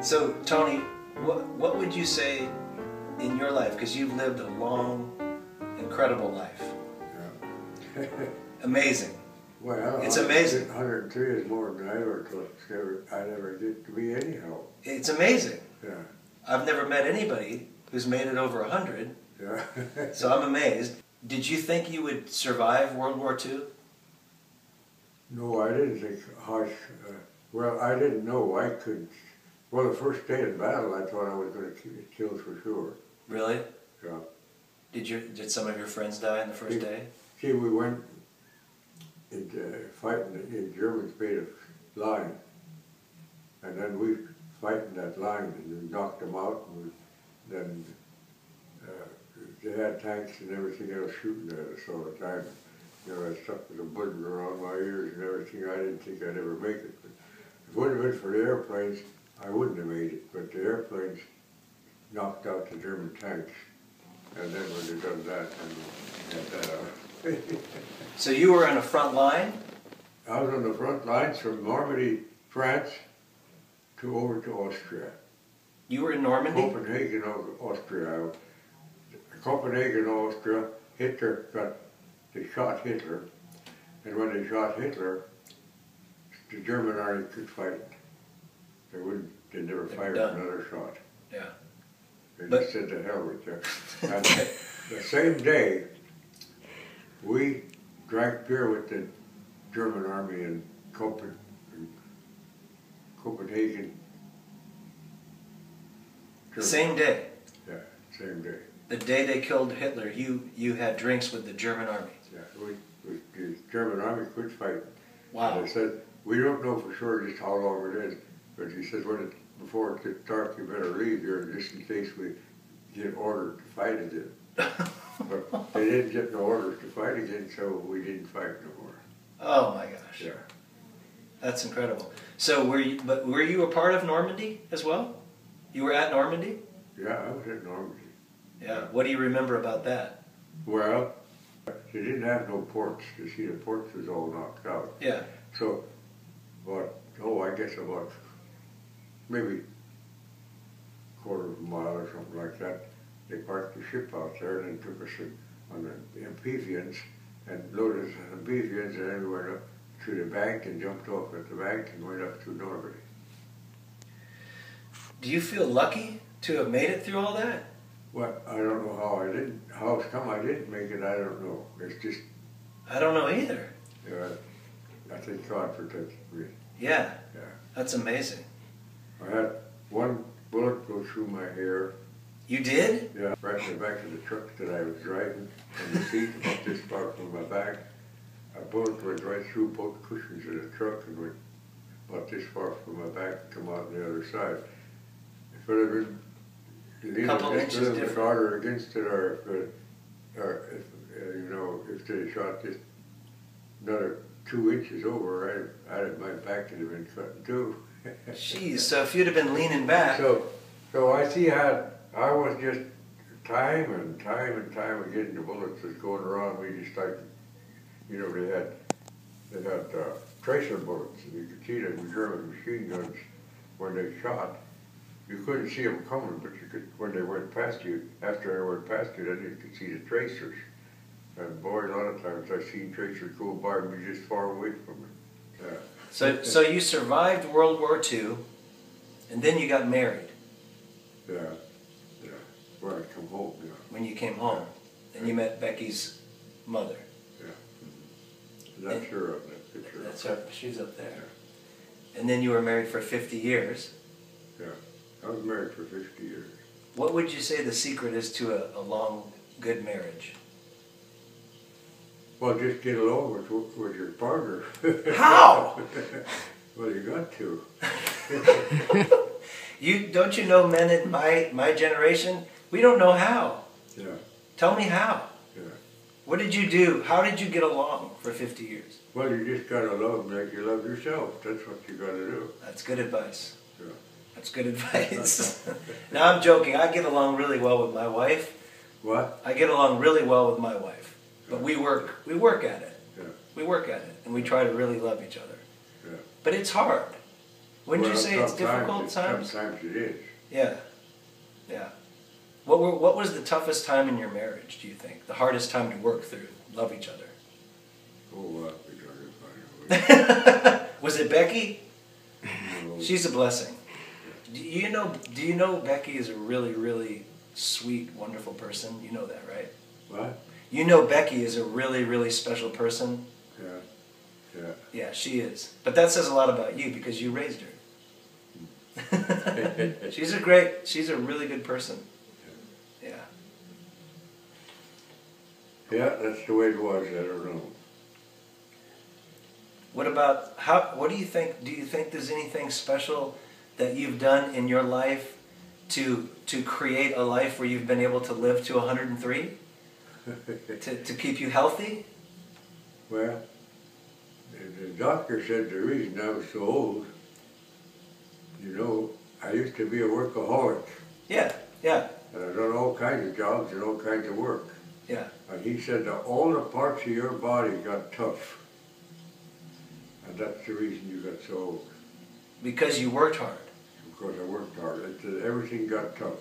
So, Tony, what would you say in your life, because you've lived a long, incredible life. Yeah. Amazing. Well, it's amazing. 103 is more than I ever thought I'd ever get to be anyhow. It's amazing. Yeah. I've never met anybody who's made it over 100. Yeah. So I'm amazed. Did you think you would survive World War II? No, I didn't think well, I didn't know I could. Well, the first day of battle, I thought I was going to get killed for sure. Really? Yeah. Did some of your friends die on the first day? See, we went fighting in Germans made a line, and then we fighting that line, and we knocked them out, and then they had tanks and everything else shooting at us all the time. You know, I stuck with a button around my ears and everything. I didn't think I'd ever make it. But if it wouldn't have been for the airplanes, I wouldn't have made it. But the airplanes knocked out the German tanks. And then when they done that, and had that out. So you were on the front line? I was on the front lines from Normandy, France, over to Austria. You were in Normandy? Copenhagen, Austria. Copenhagen, Austria. They shot Hitler, and when they shot Hitler, the German army could fight. They never fired another shot. Yeah. They just said to hell with that. And the same day, we drank beer with the German army in Copenhagen. Germany. Same day? Yeah, same day. The day they killed Hitler, you had drinks with the German army? Yeah, the German army quit fighting. Wow. And they said, we don't know for sure just how long it is, but he said, before it gets dark, you better leave here just in case we get ordered to fight again. But they didn't get no orders to fight again, so we didn't fight no more. Oh my gosh. Yeah. That's incredible. So were you a part of Normandy as well? You were at Normandy? Yeah, I was at Normandy. Yeah. What do you remember about that? Well, they didn't have no ports. You see, the ports was all knocked out. Yeah. So, I guess about maybe quarter of a mile or something like that, they parked the ship out there and then took us on the amphibians and loaded us on amphibians, and then we went up to the bank and jumped off at the bank and went up to Normandy. Do you feel lucky to have made it through all that? Well, I don't know how it's come I didn't make it, I don't know. It's just... I don't know either. Yeah, I think God protected me. Yeah. Yeah. That's amazing. I had one bullet go through my hair. You did? Yeah, right in the back of the truck that I was driving, on the seat about this far from my back. A bullet went right through both cushions of the truck and went about this far from my back and come out on the other side. If it had been a little bit harder against it, or if they shot just another 2 inches over, my back would have been cut in two. Jeez, so if you'd have been leaning back. So I see how I was just time and time again, the bullets was going around me just like, they had tracer bullets, and you could see them in German machine guns when they shot. You couldn't see them coming, but you could, when they went past you, after they went past you, then you could see the tracers. And boy, a lot of times I've seen tracers go by me just far away from me. Yeah. So you survived World War II, and then you got married. Yeah, yeah. When I come home, yeah. When you came home, and you met Becky's mother. Yeah. That's her on that picture. That's her. She's up there. Yeah. And then you were married for 50 years. Yeah. I was married for 50 years. What would you say the secret is to a long, good marriage? Well, just get along with your partner. How? Well, you got to. Don't you know, men in my generation, we don't know how. Yeah. Tell me how. Yeah. What did you do? How did you get along for 50 years? Well, you just gotta love them like you love yourself. That's what you gotta do. That's good advice. Yeah. That's good advice. Now I'm joking. I get along really well with my wife. What? I get along really well with my wife. But we work at it. Yeah. We work at it, and we try to really love each other. Yeah. But it's hard. Wouldn't you say it's sometimes difficult times? Sometimes it is. Yeah, yeah. What was the toughest time in your marriage, do you think? The hardest time to work through, love each other? Oh, we try to find a way. Was it Becky? No. She's a blessing. Do you know Becky is a really, really sweet, wonderful person? You know that, right? What? You know Becky is a really, really special person? Yeah. Yeah. Yeah, she is. But that says a lot about you because you raised her. She's a really good person. Yeah. Yeah, that's the way it was. I don't know. What do you think? Do you think there's anything special that you've done in your life to create a life where you've been able to live to 103? to keep you healthy? Well, the doctor said the reason I was so old, I used to be a workaholic. Yeah, yeah. And I've done all kinds of jobs and all kinds of work. Yeah. And he said that all the parts of your body got tough. And that's the reason you got so old. Because you worked hard. Because I worked hard. It said everything got tough.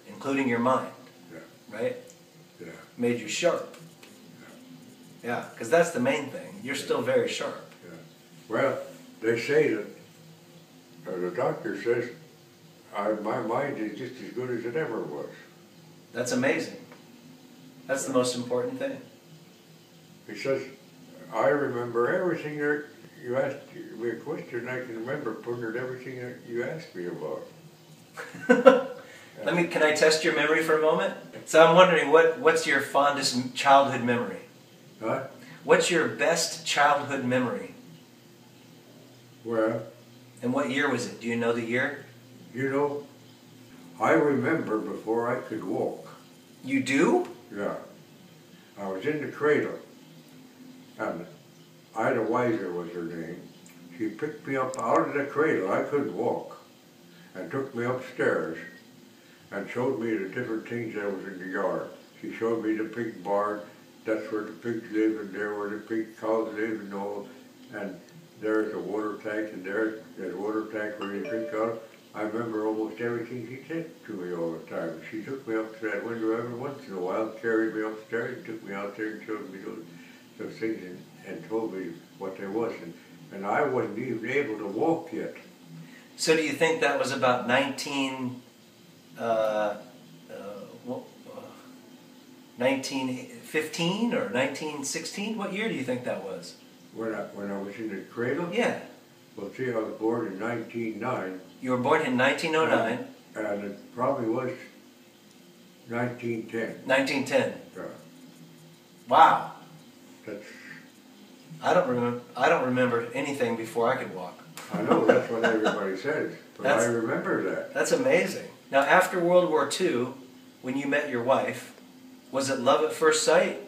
Including your mind. Yeah. Right? Yeah. Made you sharp. Yeah, because that's the main thing. You're still very sharp. Yeah. Well, they say that, the doctor says, my mind is just as good as it ever was. That's amazing. That's the most important thing. He says, I remember everything that you asked me a question, I can remember putting it everything that you asked me about. Can I test your memory for a moment? So I'm wondering, what's your fondest childhood memory? Huh? What's your best childhood memory? Well, And what year was it? Do you know the year? I remember before I could walk. You do? Yeah. I was in the cradle, and Ida Weiser was her name. She picked me up out of the cradle, I couldn't walk, and took me upstairs and showed me the different things that was in the yard. She showed me the pig barn, that's where the pigs live, and there where the pig cows live and all, and there's a water tank, and there's a water tank where you drink out of. I remember almost everything she said to me all the time. She took me up to that window every once in a while, carried me upstairs, and took me out there and showed me those things and told me what there was. And I wasn't even able to walk yet. So do you think that was about 1915 or 1916? What year do you think that was? When I was in the cradle? Yeah. Well, see, I was born in 1909. You were born in 1909? And it probably was 1910. 1910. Yeah. Wow. That's, I don't remember anything before I could walk. I know, that's what everybody says, but I remember that. That's amazing. Now, after World War II, when you met your wife, was it love at first sight?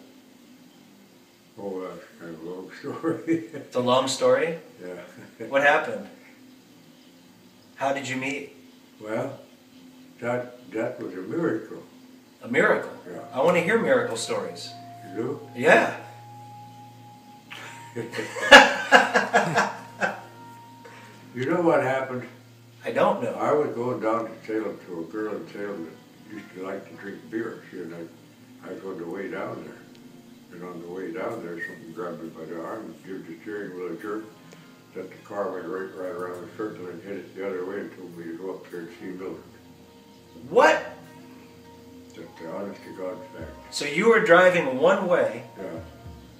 Oh, that's kind of a long story. It's a long story? Yeah. What happened? How did you meet? Well, that was a miracle. A miracle? Yeah. I want to hear miracle stories. You do? Yeah. You know what happened? I don't know. I was going down to Salem to a girl in Salem that used to like to drink beer. And I was on the way down there. And on the way down there, something grabbed me by the arm and gave the steering wheel a jerk. That the car went right around the circle and hit it the other way and told me to go up there and see Mildred. What? That's the honest to God fact. So you were driving one way, Yeah.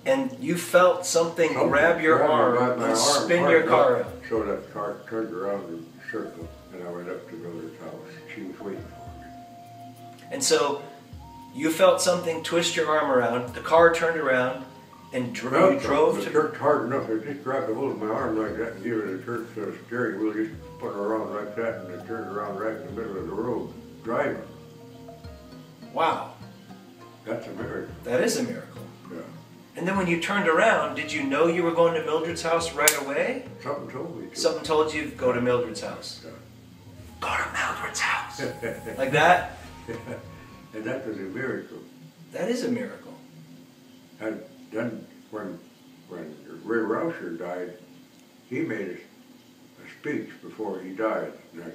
and you felt something grab your arm and spin your car around. So that car turned around in a circle, and I went up to Mildred's house. She was waiting for me. And so you felt something twist your arm around, the car turned around, and drove The to... jerked hard enough, I just grabbed a hold of my arm like that and gave it a jerk so the steering wheel just spun around like that, and it turned around right in the middle of the road, driving. Wow. That's a miracle. That is a miracle. Yeah. And then when you turned around, did you know you were going to Mildred's house right away? Something told me to. Something told you, go to Mildred's house. Yeah. Go to Mildred's house. Like that? And that was a miracle. That is a miracle. And then when Ray Rauscher died, he made a speech before he died, and I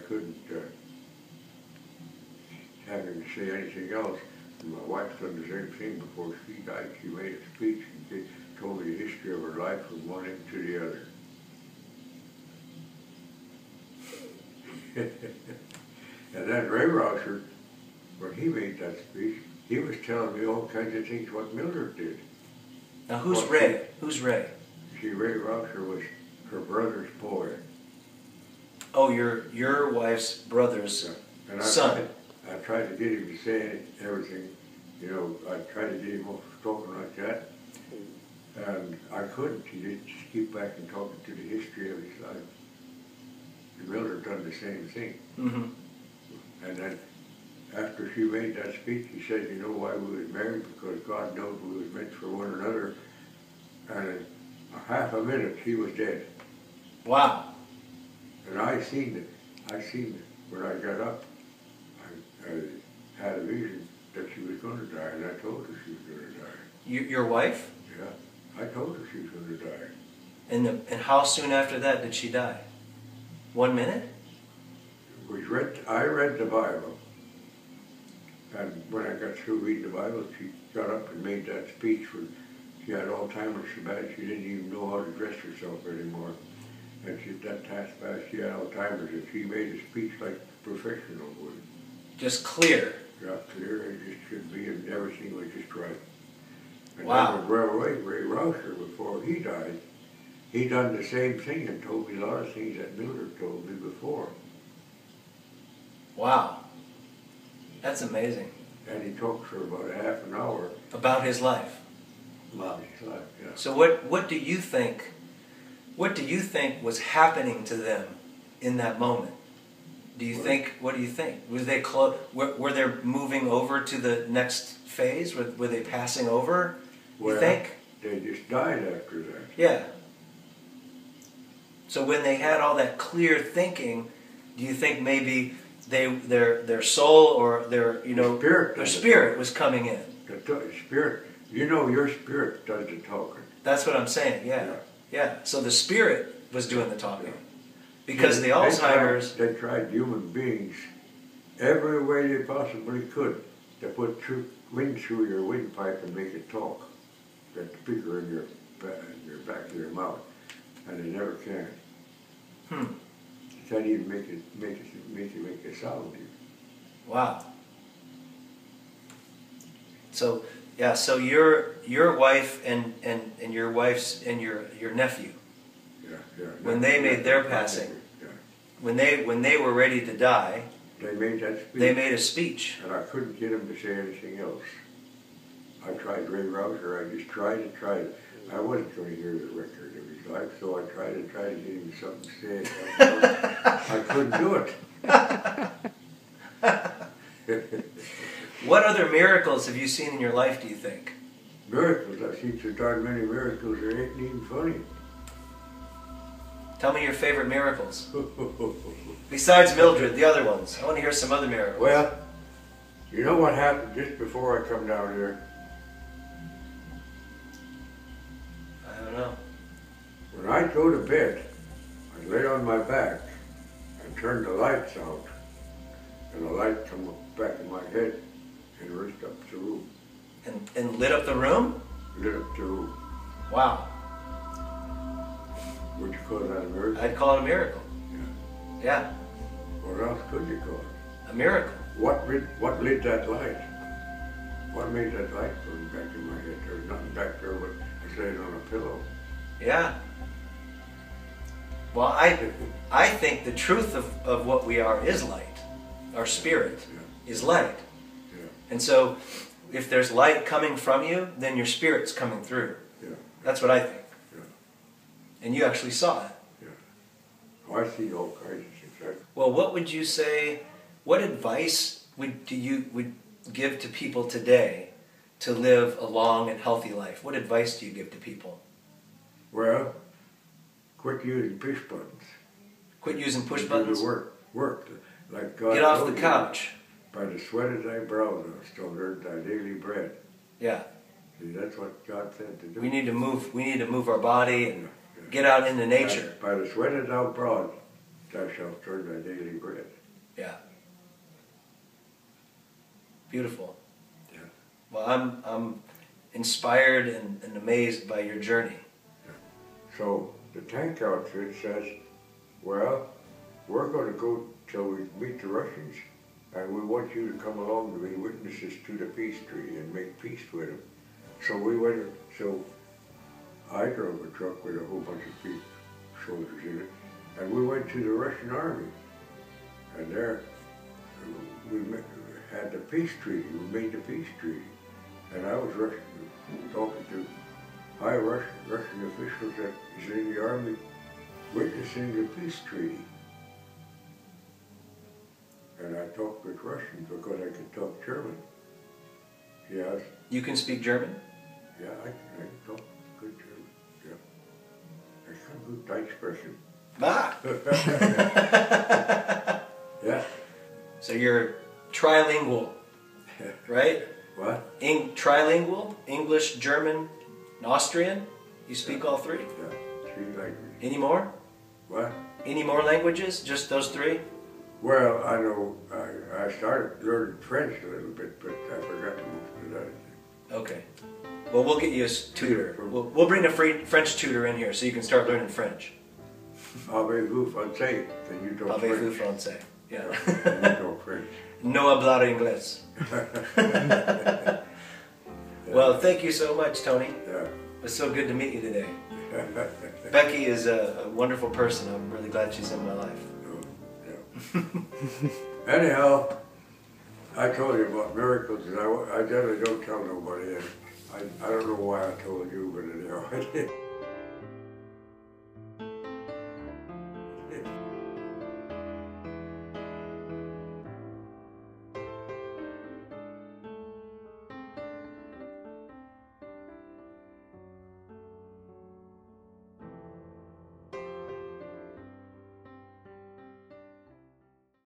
couldn't have him say anything else. And my wife's done the same thing before she died. She made a speech and she told me the history of her life from one end to the other. And then Ray Rauscher, when he made that speech, he was telling me all kinds of things what Mildred did. Now who's Ray? Who's Ray? See, Ray Rauscher was her brother's boy. Oh, your wife's brother's son. I tried to get him to say everything, you know, I tried to get him off talking like that, and I couldn't. He just keep back and talking to the history of his life. And Mildred done the same thing. Mm-hmm. And then after she made that speech, he said, you know why we was married? Because God knows we was meant for one another. And in a half a minute, she was dead. Wow. And I seen it. When I got up. I had a vision that she was going to die, and I told her she was going to die. Your wife? Yeah, I told her she was going to die. And how soon after that did she die? 1 minute? I read the Bible, and when I got through reading the Bible, she got up and made that speech. She had Alzheimer's so bad she didn't even know how to dress herself anymore. And that task fast, she had Alzheimer's, and she made a speech like a professional would. Just clear. Yeah, clear, it just should be, and everything was just right. And wow. Then Ray Rauscher, before he died, he done the same thing and told me a lot of things that Mildred told me before. Wow. That's amazing. And he talked for about a half an hour. About his life. About his life, yeah. So what do you think, was happening to them in that moment? What do you think? Was they were they moving over to the next phase? Were they passing over? You think? They just died after that. Yeah. So when they had all that clear thinking, do you think maybe their soul or their spirit was coming in? The spirit, your spirit does the talking. That's what I'm saying. Yeah. So the spirit was doing the talking. Because the Alzheimer's... They tried human beings every way they possibly could to put wind through your windpipe and make it talk. That speaker in your back of your mouth. And they never can. You can't even make it sound even. Wow. So your wife and your wife's and your nephew. Yeah. When they made their passing, when they were ready to die, they made that speech. They made a speech. And I couldn't get them to say anything else. I tried Ray Rauscher, I just tried it. I wasn't going to hear the record of his life, so I tried to get him something to say. I couldn't do it. What other miracles have you seen in your life, do you think? Miracles? I've seen so darn many miracles, they ain't even funny. Tell me your favorite miracles. Besides Mildred, the other ones. I want to hear some other miracles. Well, you know what happened just before I come down here? I don't know. When I go to bed, I lay on my back and turn the lights out, and the light come up back in my head and rushed up the room. And lit up the room? Lit up the room. Wow. Would you call that a miracle? I'd call it a miracle. Yeah. What else could you call it? A miracle. What lit that light? What made that light come back in my head? There's nothing back there but I was laying on a pillow. Yeah. Well, I think the truth of what we are is light. Our spirit is light. Yeah. And so if there's light coming from you, then your spirit's coming through. Yeah. That's what I think. Yeah. And you actually saw it. Yeah. Oh, I see all kinds of things. Well, what would you say, what advice would you give to people today to live a long and healthy life? What advice do you give to people? Well, quit using push buttons. Quit using push buttons? Work. Like God Get off the told couch. You, by the sweat of thy brow thou shalt earn thy daily bread. Yeah. See, that's what God said to do. We need to move our body and get out into nature. By the sweat of thy brow, thou shalt earn thy daily bread. Yeah. Beautiful. Yeah. Well, I'm inspired and amazed by your journey. So the tank outfit says, well, we're going to go till we meet the Russians, and we want you to come along to be witnesses to the peace treaty and make peace with them. So we went, so I drove a truck with a whole bunch of people, soldiers in it, and we went to the Russian army. And there we had the peace treaty, we made the peace treaty. And I was talking to high Russian officials that is in the army witnessing the peace treaty. And I talked with Russians because I could talk German. Yes. You can speak German? Yeah, I can talk good German. Yeah. I kann gut Deutsch sprechen. Ah! Yeah. So you're trilingual, right? What? Trilingual? English, German, and Austrian? You speak all three? Yeah, 3 languages. Any more? What? Any more languages? Just those 3? Well, I know, I started learning French a little bit, but I forgot most of that. Okay. Well, we'll get you a tutor. We'll bring a French tutor in here so you can start learning French. Avez-vous français? Then you talk Avez-vous French. français? Yeah. You talk French. No hablar inglés. Well, thank you so much, Tony. Yeah. It's so good to meet you today. Becky is a wonderful person. I'm really glad she's in my life. Oh, yeah. Anyhow, I told you about miracles, and I generally don't tell nobody. And I don't know why I told you, but anyhow, I did.